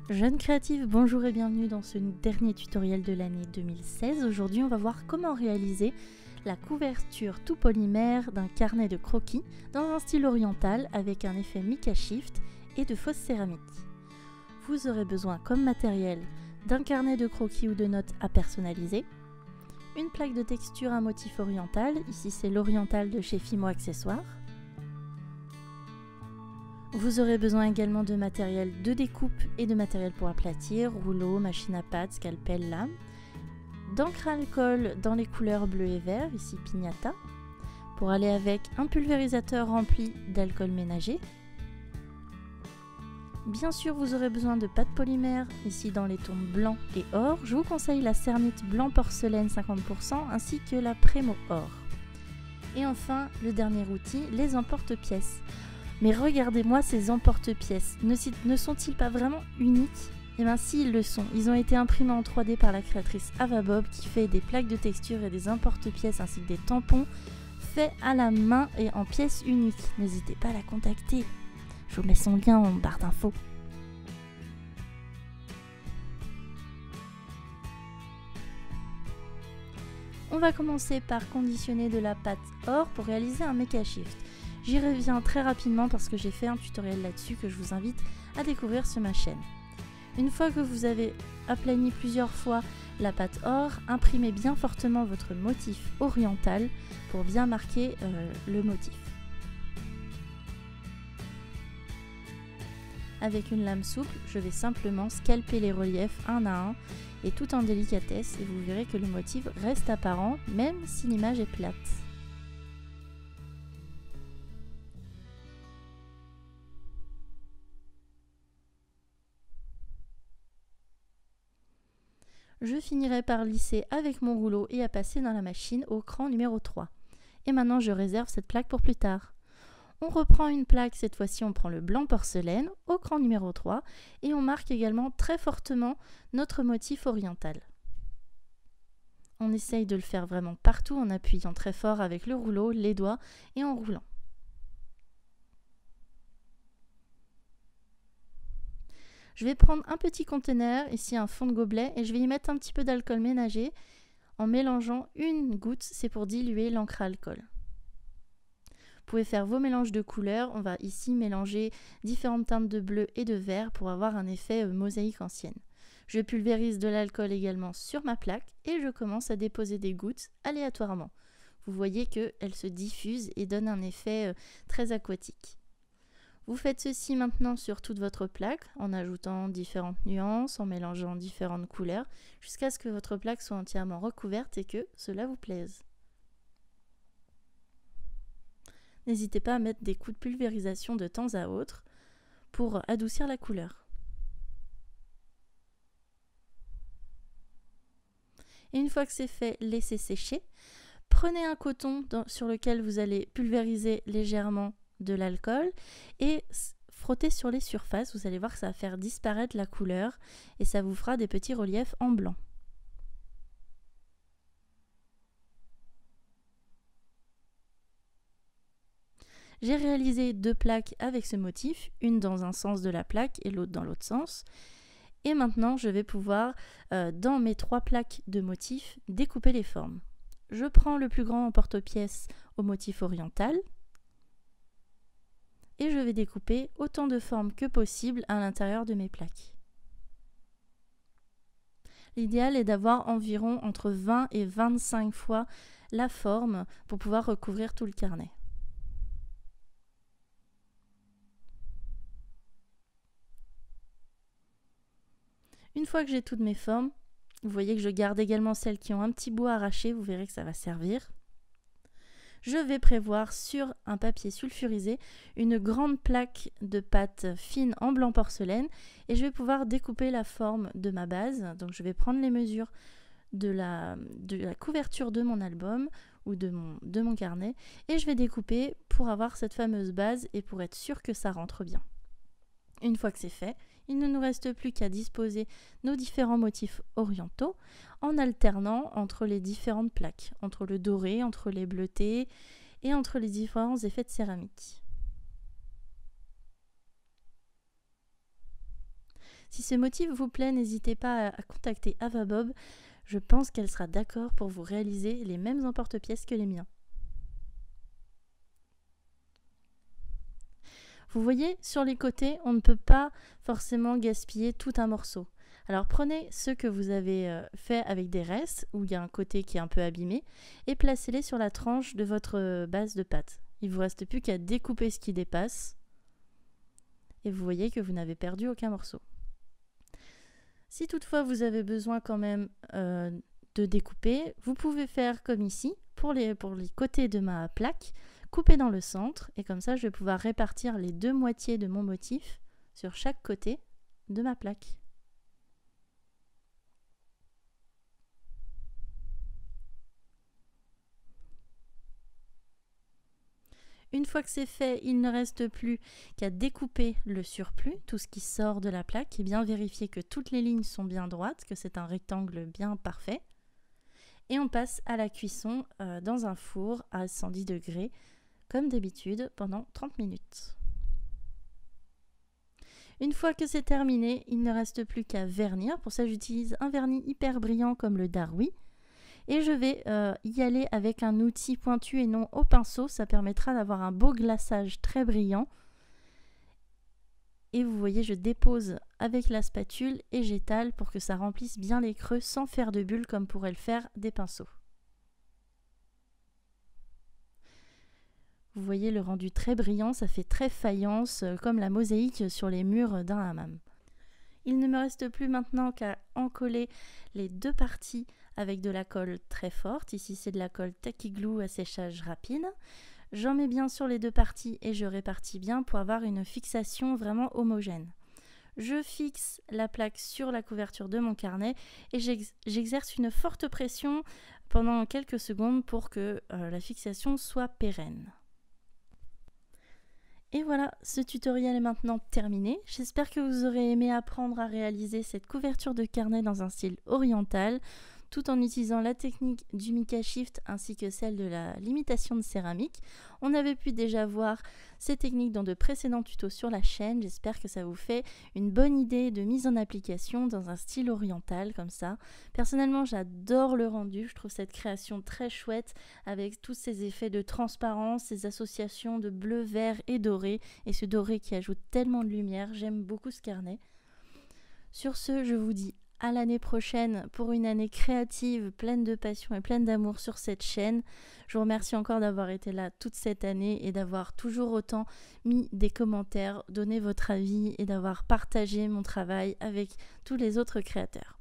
Jeunes créatifs, bonjour et bienvenue dans ce dernier tutoriel de l'année 2016. Aujourd'hui, on va voir comment réaliser la couverture tout polymère d'un carnet de croquis dans un style oriental avec un effet Mica Shift et de fausses céramiques. Vous aurez besoin comme matériel d'un carnet de croquis ou de notes à personnaliser, une plaque de texture à motif oriental, ici c'est l'oriental de chez Fimo Accessoires. Vous aurez besoin également de matériel de découpe et de matériel pour aplatir, rouleau, machine à pâte, scalpel, lame, d'encre à alcool dans les couleurs bleu et vert, ici Pignata, pour aller avec un pulvérisateur rempli d'alcool ménager. Bien sûr, vous aurez besoin de pâte polymère, ici dans les tons blanc et or. Je vous conseille la cernite blanc porcelaine 50% ainsi que la Prémo or. Et enfin, le dernier outil, les emporte-pièces. Mais regardez-moi ces emporte-pièces, ne sont-ils pas vraiment uniques? Eh bien si, ils le sont. Ils ont été imprimés en 3D par la créatrice Ava Bob qui fait des plaques de texture et des emporte-pièces ainsi que des tampons faits à la main et en pièces uniques. N'hésitez pas à la contacter. Je vous mets son lien en barre d'infos. On va commencer par conditionner de la pâte or pour réaliser un Mica Shift. J'y reviens très rapidement parce que j'ai fait un tutoriel là-dessus que je vous invite à découvrir sur ma chaîne. Une fois que vous avez aplani plusieurs fois la pâte or, imprimez bien fortement votre motif oriental pour bien marquer le motif. Avec une lame souple, je vais simplement scalper les reliefs un à un et tout en délicatesse et vous verrez que le motif reste apparent même si l'image est plate. Je finirai par lisser avec mon rouleau et à passer dans la machine au cran numéro 3. Et maintenant je réserve cette plaque pour plus tard. On reprend une plaque, cette fois-ci on prend le blanc porcelaine au cran numéro 3 et on marque également très fortement notre motif oriental. On essaye de le faire vraiment partout en appuyant très fort avec le rouleau, les doigts et en roulant. Je vais prendre un petit conteneur, ici un fond de gobelet, et je vais y mettre un petit peu d'alcool ménager en mélangeant une goutte, c'est pour diluer l'encre à alcool. Vous pouvez faire vos mélanges de couleurs, on va ici mélanger différentes teintes de bleu et de vert pour avoir un effet mosaïque ancienne. Je pulvérise de l'alcool également sur ma plaque et je commence à déposer des gouttes aléatoirement. Vous voyez qu'elles se diffusent et donnent un effet très aquatique. Vous faites ceci maintenant sur toute votre plaque en ajoutant différentes nuances, en mélangeant différentes couleurs jusqu'à ce que votre plaque soit entièrement recouverte et que cela vous plaise. N'hésitez pas à mettre des coups de pulvérisation de temps à autre pour adoucir la couleur. Et une fois que c'est fait, laissez sécher. Prenez un coton sur lequel vous allez pulvériser légèrement de l'alcool et frottez sur les surfaces. Vous allez voir que ça va faire disparaître la couleur et ça vous fera des petits reliefs en blanc. J'ai réalisé deux plaques avec ce motif, une dans un sens de la plaque et l'autre dans l'autre sens. Et maintenant, je vais pouvoir, dans mes trois plaques de motifs, découper les formes. Je prends le plus grand emporte-pièce au motif oriental et je vais découper autant de formes que possible à l'intérieur de mes plaques. L'idéal est d'avoir environ entre 20 et 25 fois la forme pour pouvoir recouvrir tout le carnet. Une fois que j'ai toutes mes formes, vous voyez que je garde également celles qui ont un petit bout arraché, vous verrez que ça va servir. Je vais prévoir sur un papier sulfurisé une grande plaque de pâte fine en blanc porcelaine et je vais pouvoir découper la forme de ma base. Donc je vais prendre les mesures de la couverture de mon album ou de mon carnet et je vais découper pour avoir cette fameuse base et pour être sûr que ça rentre bien. Une fois que c'est fait, il ne nous reste plus qu'à disposer nos différents motifs orientaux en alternant entre les différentes plaques, entre le doré, entre les bleutés et entre les différents effets de céramique. Si ce motif vous plaît, n'hésitez pas à contacter Ava Bob. Je pense qu'elle sera d'accord pour vous réaliser les mêmes emporte-pièces que les miens. Vous voyez, sur les côtés, on ne peut pas forcément gaspiller tout un morceau. Alors prenez ceux que vous avez fait avec des restes, où il y a un côté qui est un peu abîmé, et placez-les sur la tranche de votre base de pâte. Il ne vous reste plus qu'à découper ce qui dépasse, et vous voyez que vous n'avez perdu aucun morceau. Si toutefois vous avez besoin quand même de découper, vous pouvez faire comme ici, pour les côtés de ma plaque, couper dans le centre, et comme ça je vais pouvoir répartir les deux moitiés de mon motif sur chaque côté de ma plaque. Une fois que c'est fait, il ne reste plus qu'à découper le surplus, tout ce qui sort de la plaque, et bien vérifier que toutes les lignes sont bien droites, que c'est un rectangle bien parfait. Et on passe à la cuisson dans un four à 110 degrés, comme d'habitude, pendant 30 minutes. Une fois que c'est terminé, il ne reste plus qu'à vernir. Pour ça, j'utilise un vernis hyper brillant comme le Darui. Et je vais y aller avec un outil pointu et non au pinceau. Ça permettra d'avoir un beau glaçage très brillant. Et vous voyez, je dépose avec la spatule et j'étale pour que ça remplisse bien les creux sans faire de bulles comme pourraient le faire des pinceaux. Vous voyez le rendu très brillant, ça fait très faïence, comme la mosaïque sur les murs d'un hammam. Il ne me reste plus maintenant qu'à encoller les deux parties avec de la colle très forte. Ici c'est de la colle Tacky Glue à séchage rapide. J'en mets bien sur les deux parties et je répartis bien pour avoir une fixation vraiment homogène. Je fixe la plaque sur la couverture de mon carnet et j'exerce une forte pression pendant quelques secondes pour que la fixation soit pérenne. Et voilà, ce tutoriel est maintenant terminé. J'espère que vous aurez aimé apprendre à réaliser cette couverture de carnet dans un style oriental, tout en utilisant la technique du Mica Shift ainsi que celle de la limitation de céramique. On avait pu déjà voir ces techniques dans de précédents tutos sur la chaîne. J'espère que ça vous fait une bonne idée de mise en application dans un style oriental comme ça. Personnellement, j'adore le rendu. Je trouve cette création très chouette avec tous ces effets de transparence, ces associations de bleu, vert et doré. Et ce doré qui ajoute tellement de lumière. J'aime beaucoup ce carnet. Sur ce, je vous dis à l'année prochaine pour une année créative, pleine de passion et pleine d'amour sur cette chaîne. Je vous remercie encore d'avoir été là toute cette année et d'avoir toujours autant mis des commentaires, donné votre avis et d'avoir partagé mon travail avec tous les autres créateurs.